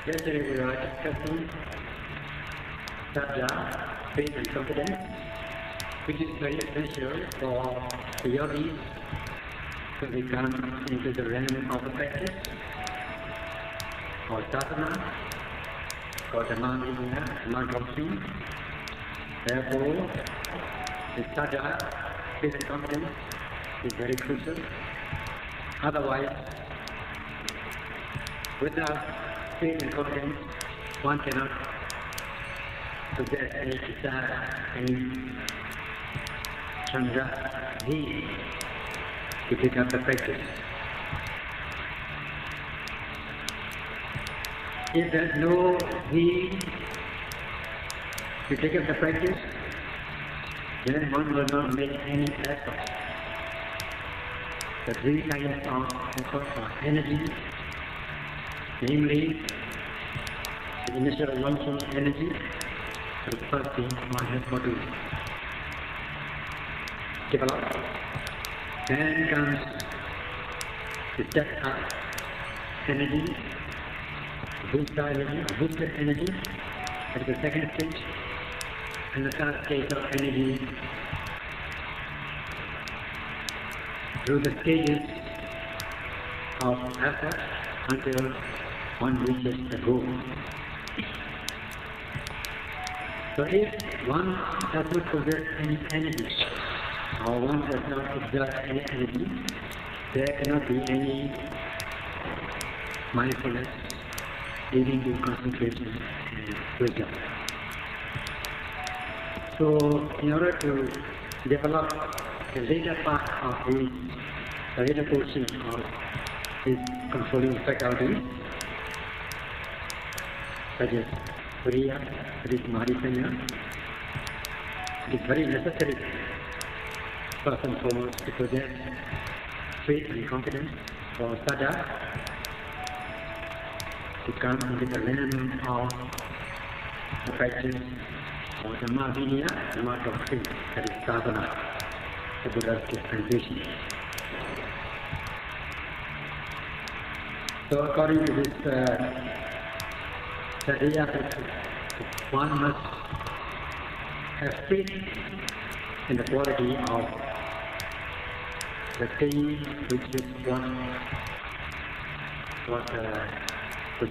Yesterday we were discussing Sadhya, faith and confidence, which is very essential for the yogis to become into the realm of the practice, or sadhana, or Dhamma-vinyana, Dhamma-doctrine. Therefore, the Sadhya, faith and confidence is very crucial. Otherwise, without faith and confidence, one cannot possess any desire, any chandra, need to pick up the practice. If there is no need to take up the practice, then one will not make any effort. The three kinds of effort or energy, namely the initial launching energy, the first thing one has got to develop. Then comes the step up energy, booster energy, boosted energy, that is the second stage, and the third stage of energy through the stages of effort until one reaches the goal. So if one does not possess any energy, or one does not exert any energy, there cannot be any mindfulness leading to concentration and wisdom. So in order to develop the later part of the later portion of his controlling faculties, such as Kriya, that is Mahāsanya, it is very necessary, first and foremost, to possess faith and confidence for Sadhya to come into the realm of the practice of Dhamma-vinyana, Dhamma-doctrine, that is sadhana, the Buddha's dispensation. So according to this Sadhya, one must have faith in the quality of the thing which is what the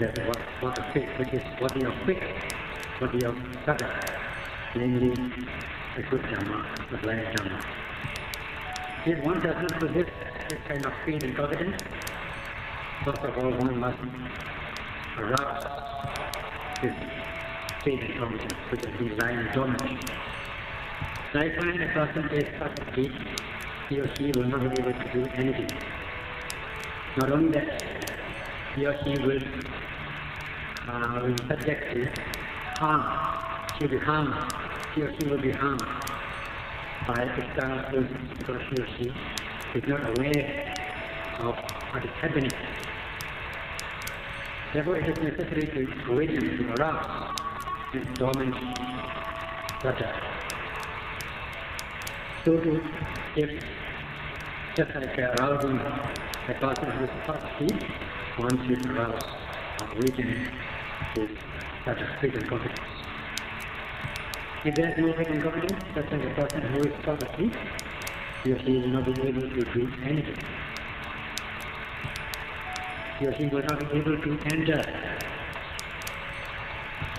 faith, which is worthy of faith, worthy of Sadhya, namely the good Dhamma, the blind Dhamma. If one does not possess this kind of faith and confidence, first of all one must arouse this faith and confidence, which has been lying dormant. So I find a person is perfectly, he or she will not be able to do anything. Not only that, he or she will be subject to harm. She will be harmed. He or she will be harmed by external forces because he or she is not aware of what is happening. Therefore, it is necessary to awaken, to arouse this dormant Sadhya. So, if just like arousing a person who is thirsty, one should arouse, awaken his Sadhya, faith and confidence. If there is no faith and confidence, just like a person who is thirsty, he or she will not be able to do anything. He or she will not be able to enter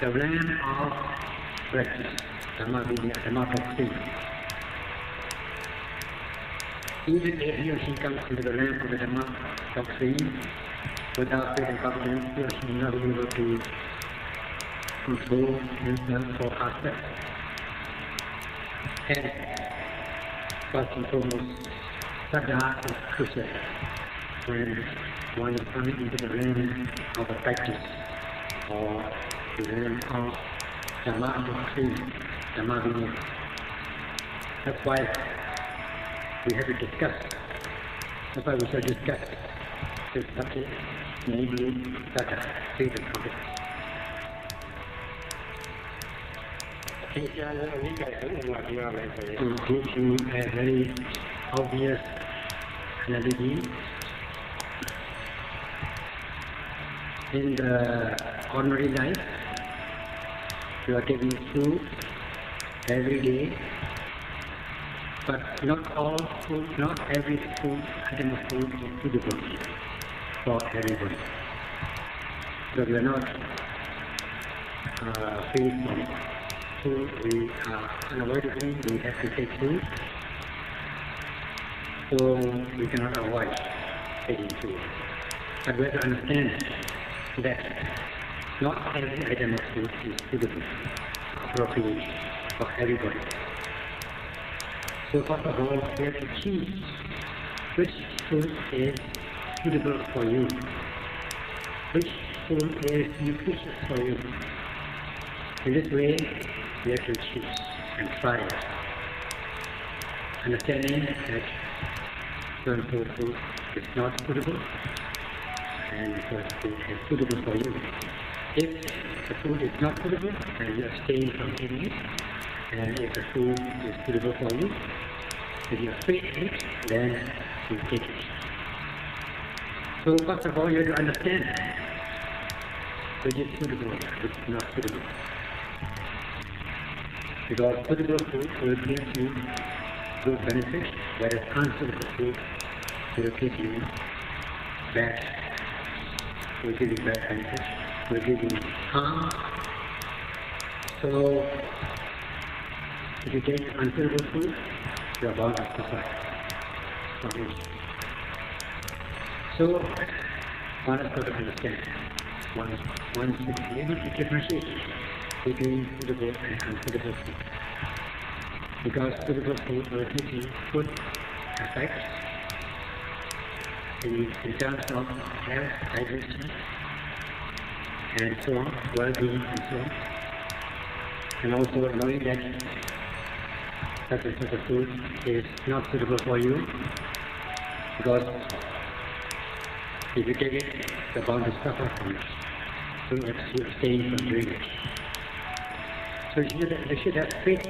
the realm of practice, Dhamma-vinyana, Dhamma-doctrine. Even if he or she comes into the realm of the Dhamma-doctrine without faith and confidence, he or she will not be able to control himself or herself. And first and foremost, Sadhya is crucial when one is coming into the realm of the practice or the realm of Dhamma-doctrine, Dhamma-vinyana. That's why we have to discuss, that's why we shall discuss this subject, namely Sadhya, faith and confidence. Due to a very obvious analogy, In the ordinary life, you are taking food every day, but not all food, not every food, item of food is suitable for everybody. So we are not free from food. We are unavoidably, we have to take food, so we cannot avoid taking food. But we have to understand that not every item of food is suitable, appropriate for everybody. So first of all, we have to choose which food is suitable for you, which food is nutritious for you. In this way, we have to choose and try it, understanding that certain food is not suitable and certain food is suitable for you. If the food is not suitable, then you abstain from eating it, and if the food is suitable for you, if you are free to eat, then you take it. So first of all, you have to understand which is suitable, which is not suitable. Because suitable food will give you good benefits, whereas unsuitable food will give you bad benefits, will give you harm. So if you take unsuitable food, you are bound to suffer from it. So one has got to understand, one should be able to differentiate between suitable and unsuitable food. Because suitable food will give you good effects in terms of health, digestion, and so on, well-being and so on. And also knowing that such and such a food is not suitable for you, because if you take it, you're bound to suffer from it. So you abstain from doing it. So you should have faith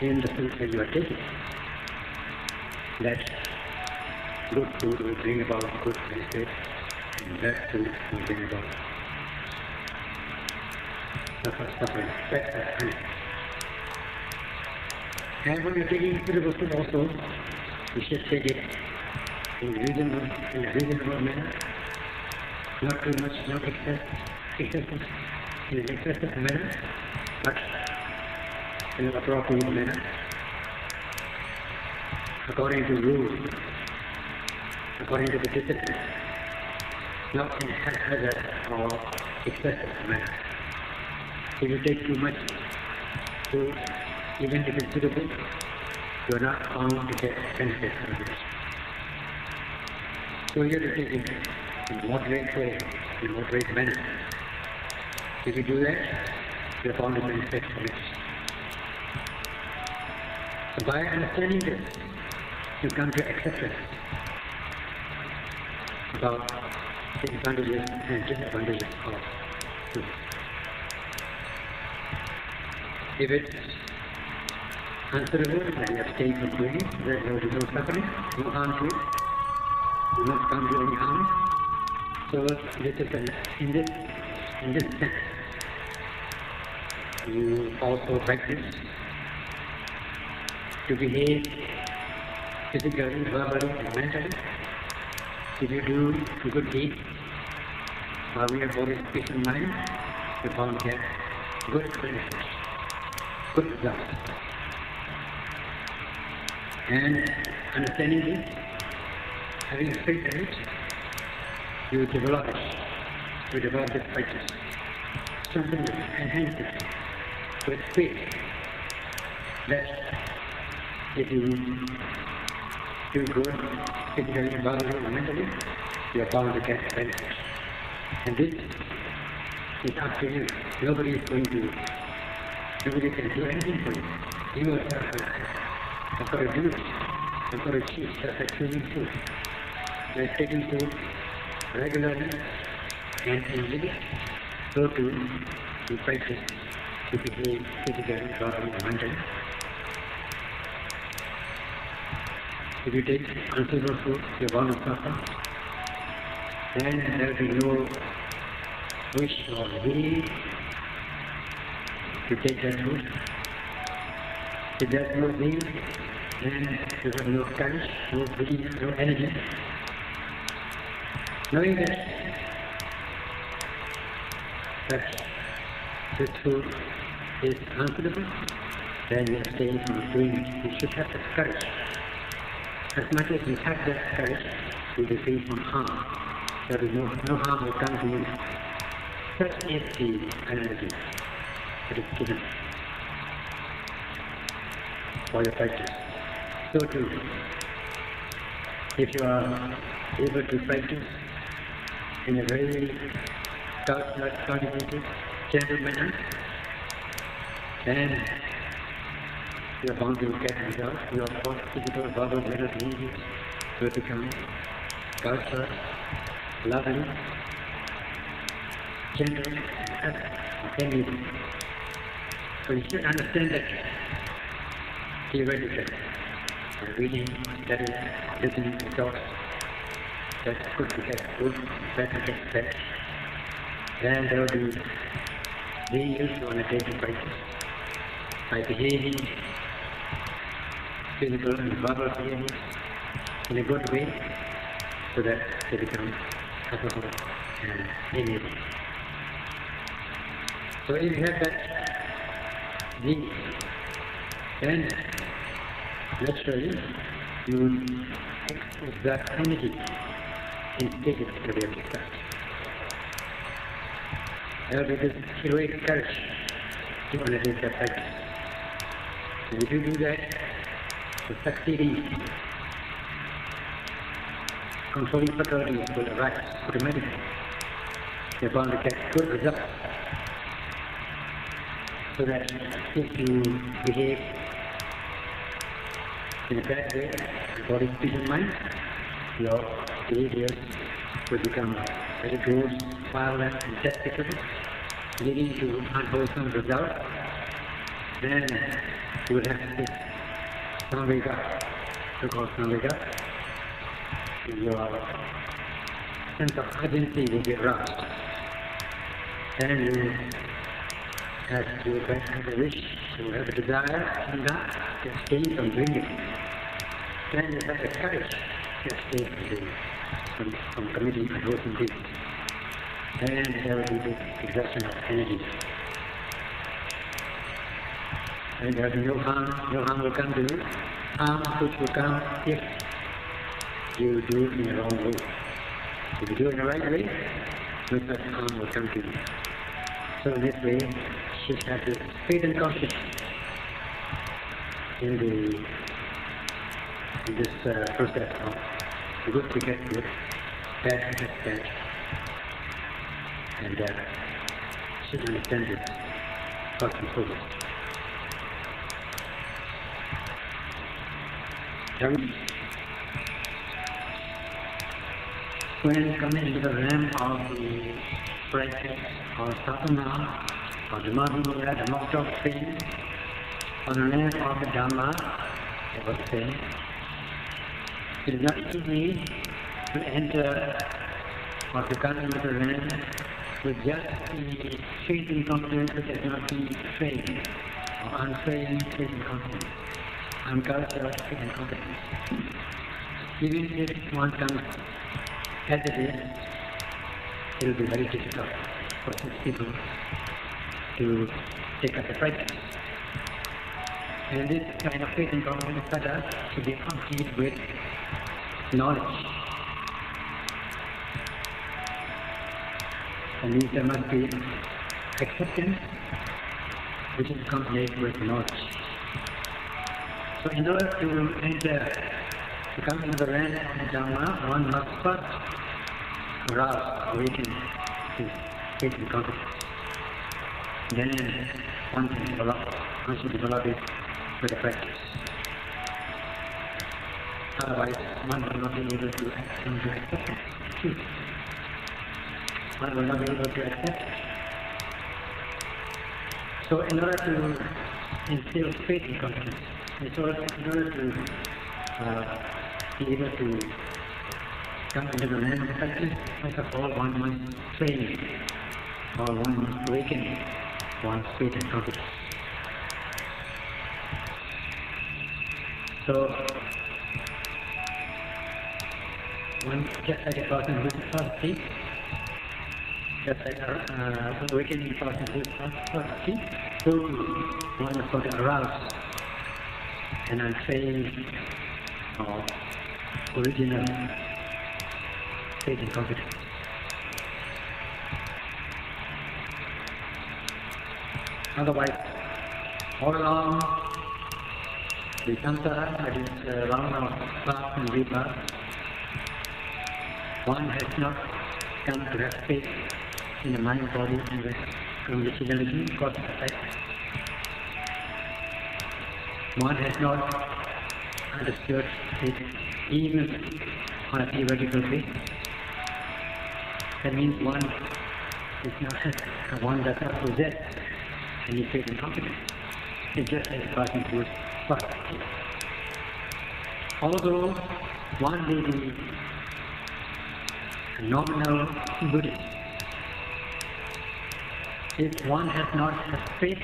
in the food that you are taking, that good food will bring about good benefits, and bad food will bring about suffering. That's the honey. And when you're taking suitable food also, you should take it in a reasonable manner, not too much, not excessive, in an excessive manner, but in an appropriate manner, according to rules, according to the discipline, not in a haphazard or excessive manner. If you take too much food, even if it's suitable, you are not bound to get benefit from it. So you have to take it in moderate way, in moderate manner. If you do that, you are bound to benefit from it. So by understanding this, you come to acceptance about the advantages and disadvantages of food. If it's unsuitable, then you abstain from doing it, there will be no suffering, no harm to it, will not come to any harm. So this is in this sense, you also practice to behave physically, verbally, and mentally. If you do good deeds, while we have body, peace and mind, you bound to get good benefits, good results. And understanding this, having faith in it, you develop this practice, strengthen it, enhance it with faith that if you do good physically, verbally, and mentally, you are bound to get benefits. And this is up to you. Nobody can do anything for you. You yourself have got to do it. You've got to achieve self-achieving food. By taking food regularly and in limit, so to practice to behave physically, verbally, and mentally. If you take unsuitable food, you're bound to suffer. then there will be no wish or will to take that route. If there is no will, then you have no courage, no belief, no energy. Knowing that this food is uncomfortable, then you abstain from doing it. You should have that courage. As much as you have that courage, you will be free from harm. There is no harm will come to you. Such is the analogy that is given for your practice. So too, if you are able to practice in a very cultivated, gentle manner, then you are bound to get results. Your physical, verbal, mental behaviors will become cultured, lovely, gentle, and amiable. So you should understand that theoretically. Reading, studying, listening to thoughts, that's good to get good, bad to get bad. Then there will be being used on a daily basis by behaving, physical and verbal behaviors in a good way, so that they become capable and amiable. So if you have that need, then naturally you will exert energy in taking the way of the practice. There will be this heroic courage to undertake the practice. And if you do that, the succeeding controlling faculties will arise automatically. You're bound to get good results. So that if you behave in a bad way, according to your mind, your behaviors will become very gross, violent, and despicable, leading to unwholesome results. Then you will have this samvega, so-called samvega. Your sense of urgency will be aroused. Then you have a wish, you have a desire, to abstain from doing it. Then you have the courage to abstain from committing unwholesome deeds. Then there will be the exertion of energy. And there will be no harm will come to you. Harm which will come if you do it in the wrong way. If you do it in the right way, no such harm will come to you. So in this way, you should have this faith and confidence in this process of good to get good, bad to get bad, and should understand this thought and progress. When coming into the realm of the practice or sadhana or Dhamma, the mode of thing, on the realm of the Dhamma, I was saying, it is not easy to enter or to come into the realm with just the faith and confidence which has not been trained, or untrained faith and confidence, uncultured faith and confidence. Even if one comes as it is, it will be very difficult for such people to take up the practice. And this kind of faith and confidence should be accompanied with knowledge. And means there must be acceptance which is accompanied with knowledge. So in order to enter, to come into the realm of the Dhamma, one must first awaken his faith and confidence. Then one should develop it with the practice. Otherwise, one will not be able to accept it. One will not be able to accept it. So in order to instill faith and confidence, in order to be able to come into the realm of the practice, first of all, one must train, or one must awaken one's faith and confidence. So, one, just like a person who is thirsty, just like awakening person who is thirsty, so one must go to arouse and untrain or original faith and confidence. Otherwise, all along the samsara, that is round of birth and rebirth, one has not come to have faith in the mind, body, and the conditionality, cause and effect. One has not understood it even on a theoretical basis. That means one does not possess any faith and confidence. It's just as a person who is perfect. Although one may be a nominal Buddhist, if one has not a faith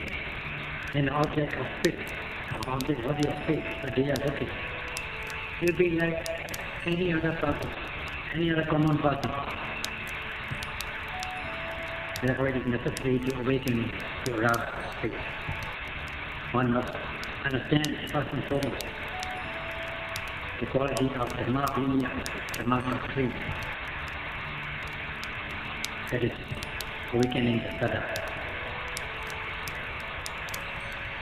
in the object of faith, an object worthy of faith, a deity, it will be like any other person, any other common person. Therefore, it is necessary to awaken to arouse faith. One must understand first and foremost the quality of Dhamma Vinaya, Dhamma doctrine, that is awakening the Sada.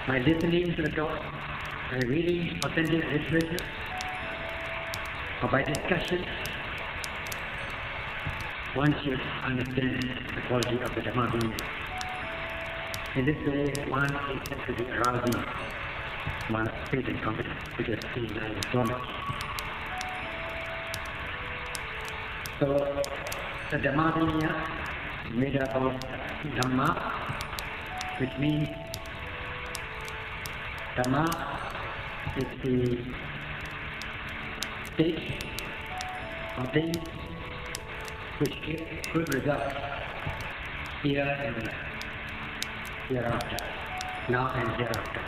By listening to the talk, by reading authentic literature, or by discussion, one should understand the quality of the Dhamma Vinaya. In this way, one is actually arousing one's faith and confidence, which is seen as dormant. So, the Dhamma Vinaya is made up of Dhamma, which means Dhamma is the state of things which give good results here and hereafter, now and hereafter.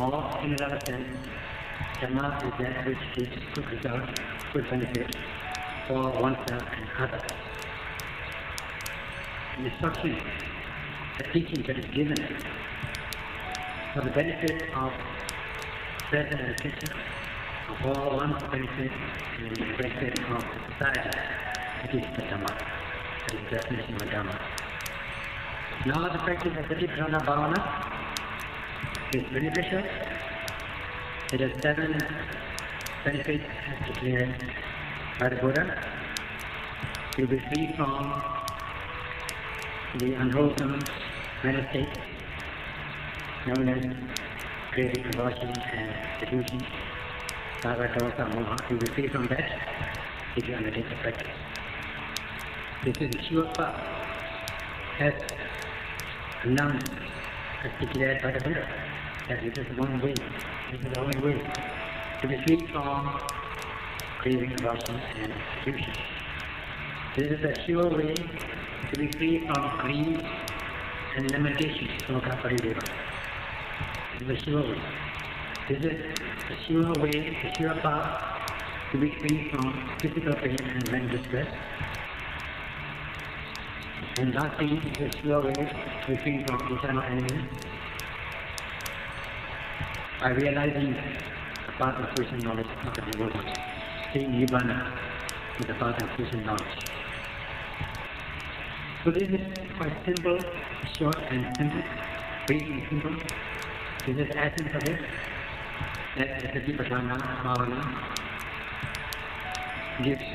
Or in another sense, Dhamma is that which gives good results, good benefit for oneself and others. The instruction, the teaching that is given for the benefit of present and future, of all one's benefit and the benefit of society, it is the Dhamma. That is the definition of Dhamma. Now the practice of Satipatthana Bhavana is beneficial. It has 7 benefits as declared by the Buddha. You will be free from the unwholesome mental state known as craving, aversion, and seduction. You will be free from that if you undertake the practice. This is the sure path, as announced, as declared by the Buddha, that it is one way, it is the only way to be free from craving, aversion, and seduction. This is a sure way to be free from greed and limitation, sloka parideva. This is a sure way. This is a sure way, a sure path to be free from physical pain and mental distress. And lastly, it is a sure way to be free from eternal enemies by realizing the path of fruition knowledge of the devotees, seeing Nibbana with the path of fruition knowledge. So this is quite simple, short and simple, brief and simple. This is the essence of it, that the Satipatthana Bhavana gives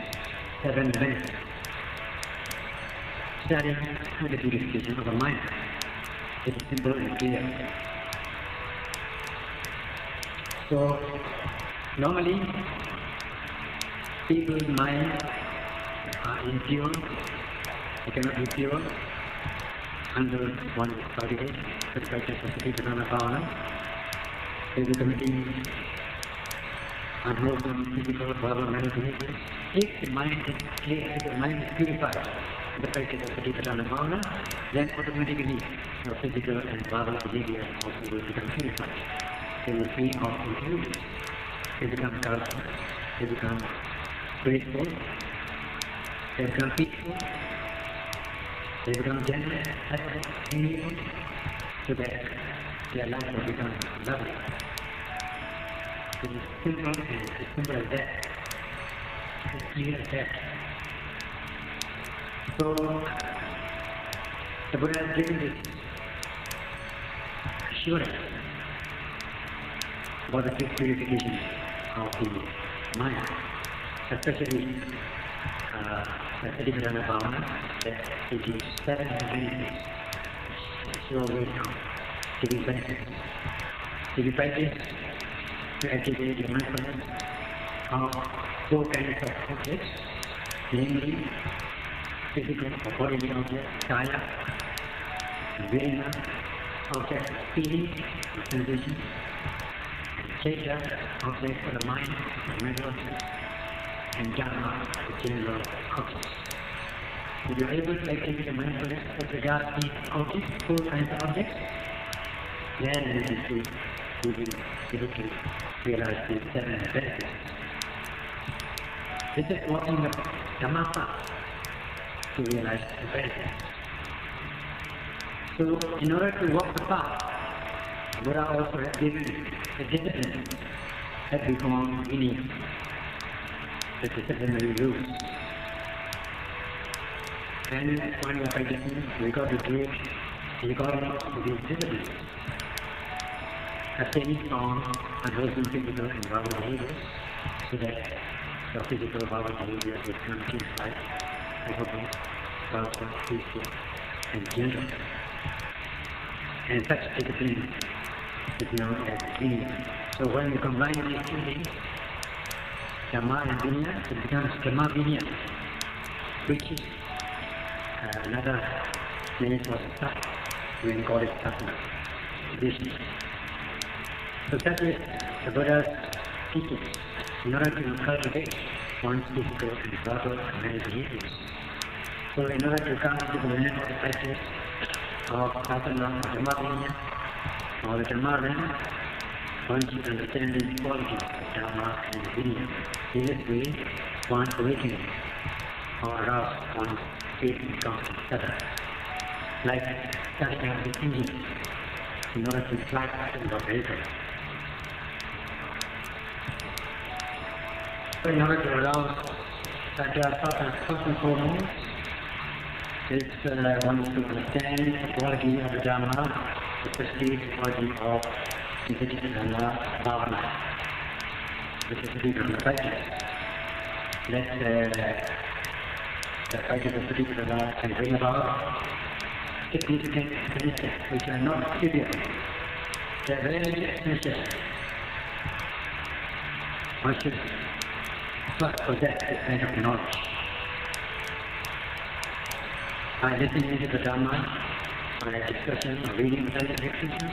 7 benefits. Starting with the purification of the mind. It is simple and clear. So, normally, people's minds are impure. They cannot be pure until one is cultivated with the practice of Satipatthana Bhavana. They will be committing unwholesome physical, verbal, mental behaviors. If the mind is clear, the mind is purified, the practice of Satipatthana Bhavana, then automatically your physical and verbal behavior also will become purified. They will free of impurities. They become calm, they become grateful, they become peaceful, they become generous, amiable, so that their life will become lovely. It is simple and as simple as that. As clear as that. So, the Buddha has given this assurance about the purification of the mind, especially the Satipatthana Bhavana, that it is 7 benefits. Sure way to be benefits. If you practice to activate your mindfulness of 4 kinds of objects, namely physical or bodily objects, kaya, vedana, objects of feeling, sensation, Cheta, objects of the mind, the mental objects, and Dharma, the general objects. If you are able to activate your mindfulness as regards these objects, 4 kinds of objects, then you will be able to realize the 7 benefits. This is walking the Dhamma path to realize the benefits. So, in order to walk the path, Buddha also has given a discipline that we call vinaya, the disciplinary rules. And when we are practicing, we got to do it according to these disciplines. Abstaining from unwholesome physical and verbal behaviors, so that your physical and verbal behavior will become purified, affable, powerful, peaceful, and gentle. And such discipline is known as vinaya. So when you combine these 2 things, Dhamma and vinaya, it becomes Dhamma vinaya, which is another name for Sat. We call it Satna. So that is the Buddha's teaching in order to cultivate one's physical and verbal and mental behaviors. So in order to come to the end of the practice of Asana, Dhamma vinaya, or the Dhamma Rana, one should understand the qualities of Dhamma and vinaya. In this way, one awakening or arouse one's faith in constant Sattva, like starting up the engine in order to fly in the vehicle. So in order to arouse Sattva, first and foremost, is one to understand the quality of the Dhamma, especially the quality of the Satipatthana Bhavana, which is the Satipatthana practice. That the practice of Satipatthana can bring about significant benefits which are not trivial. They are very essential. One should first possess this kind of knowledge. By listening to the Dhamma, by discussion or reading the lectures,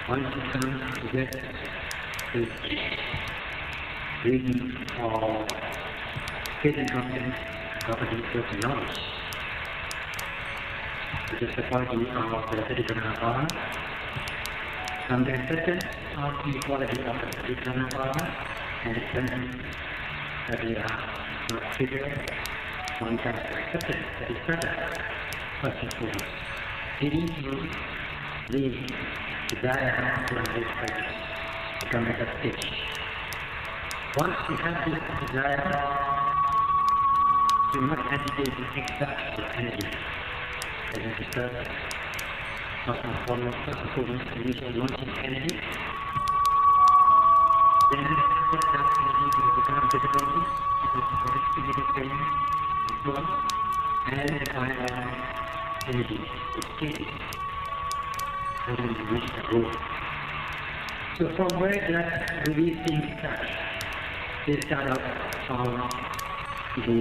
one should come to get this reading of faith and confidence, property of knowledge. This is the quality of the Satipatthana Bhavana. From the acceptance of the quality of the Satipatthana Bhavana and its benefits that we are not trivial, one comes to acceptance that is better, first and foremost, leading to the desire to embrace practice, to come at that stage. Once you have this desire, you must hesitate to exert this energy. As I discussed, first and foremost, initial launching energy. Then that energy will become difficulty, it will become physical pain, and so on. And the final energy is steady. And then you reach the goal. So from where that releasing starts, they start out from the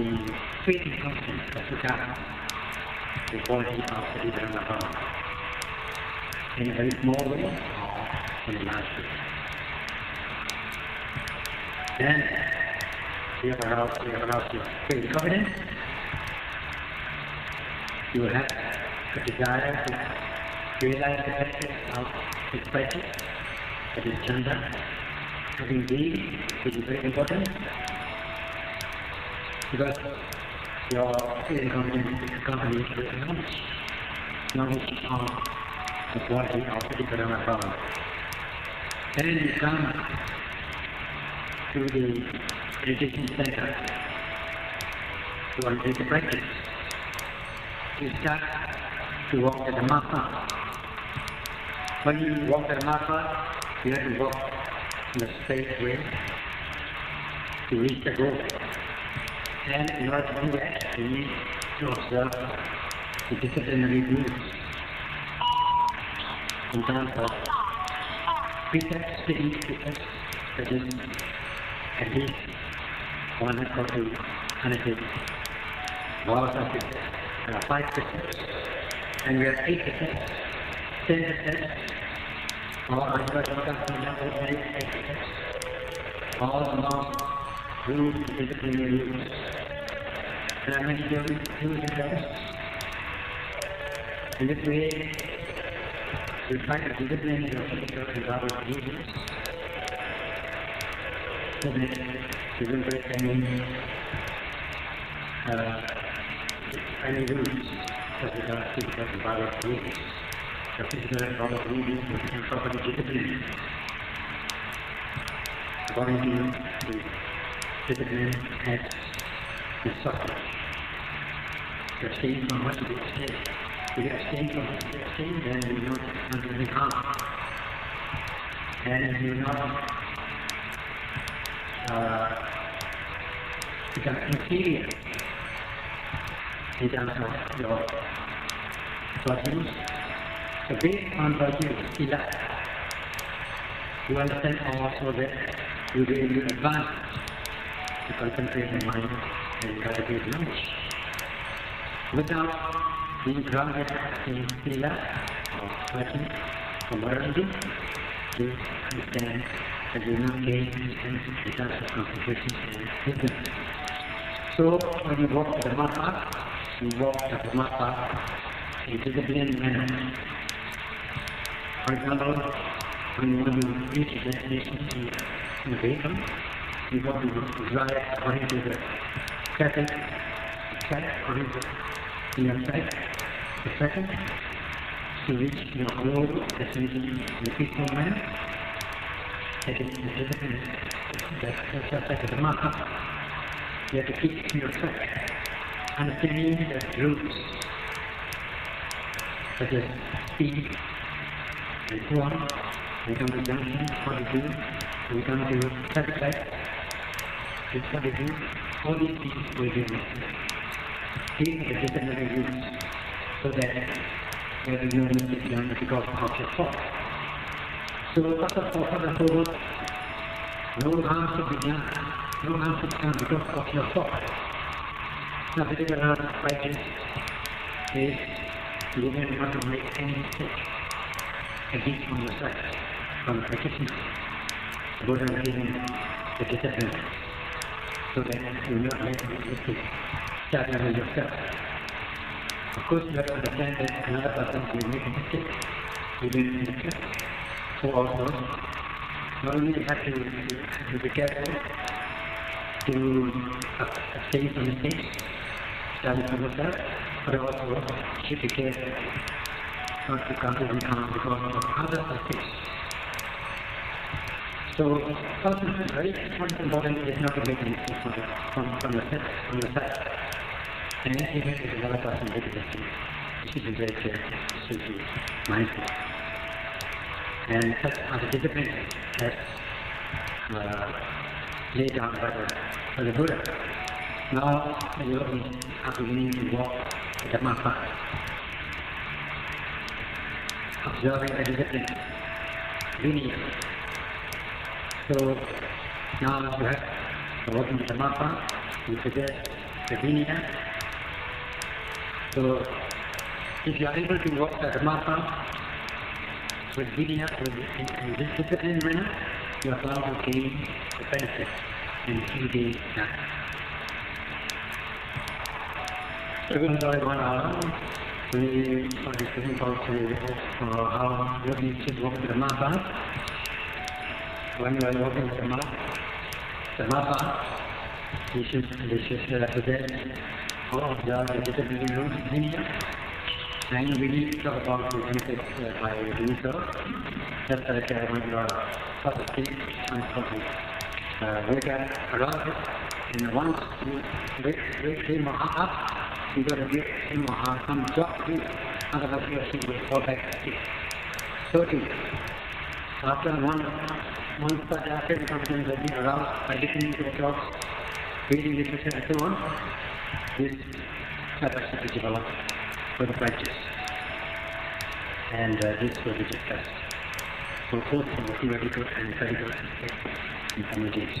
faith and confidence of Sukha, the quality of Satipatthana Bhavana, in a very small way or in a large way. And you arouse your spirit confidence. You will have a desire to realize the benefits of this practice, that is chanda. Having been, which is very important, because your spirit confidence is accompanied with knowledge of the quality of the Dharma power. Then you come to the meditation center to undertake the practice. You start to walk the Dhamma path. When you walk the Dhamma path, you have to walk in a straight way to reach the goal. And in order to do that, you need to observe the disciplinary rules in terms of precepts, sitting precepts, that is at least 1 or 2 undertake vows of precepts. There are 5 precepts, and we have 8 precepts, 10 precepts, all the laws, rules, disciplinary rules. There are many do's and don'ts. In this way, we try to discipline your physical and verbal behaviors so that you don't break any rules as regards physical and verbal behaviors. The physical and verbal behaviors will become properly disciplined according to the discipline as instructed. To abstain from what you abstain. If you abstain from what you abstain, then you will not do any harm. And if you will not become inferior in terms of your virtues. So based on virtues, sila, you understand also that you will advance to concentrate the mind and cultivate knowledge. Without being grounded in sila or virtue or morality, you understand that you will not gain any results of concentration and wisdom. So when you walk the Dhamma path, you walk the Dhamma path in a disciplined manner. For example, when you want to reach a destination in a vehicle, you want to drive according to the traffic track, according to your sight. The second, to reach your goal destination in a peaceful manner. That is the discipline. That's just like the Dhamma path. You have to keep your track, understanding the rules, such as speed, and so on. We come to junction, what to do. We come to traffic light, it's what to do. All these things will be necessary. These are the disciplinary rules, so that there will be no mistake because of your fault. So first of all, no harm should be done. No harm should come because of your fault. Now, particular practice is you will not make any mistake against on your side from the practitioner. The Buddha is giving the discipline so that you will not make any mistake starting with yourself. Of course, you have to understand that another person will make a mistake within the mistake. So also, not only you have to be careful to abstain from mistakes, starting from yourself, but also you should be careful not to come to any harm because of other mistakes. So, also very important is not to make a mistake from yourself. And even if another person makes a mistake, you should be very careful, you should be mindful. And such are the disciplines as laid down by the Buddha. Now you are beginning to walk the Dhamma path, observing the discipline, vinaya. So now you have walking the Dhamma path, you possess the vinaya. So if you are able to walk the Dhamma path with vinaya in this disciplined manner, you are bound to gain the benefit and feeding that. Even though I want to, we are discussing about how you should work with the map. When you are working with the map, you should present all of the vegetable roots here. And we need to talk about the benefits by doing so. Just like when you are positive and something. Look at around and once you wake him up, you got to get him or her some job to do. Otherwise you are will fall back to 30. After one start after the confidence has been aroused by listening to the talks, reading literature and so on, this capacity to develop for the practice. And this will be discussed. So both from the theoretical and practical aspect in communities.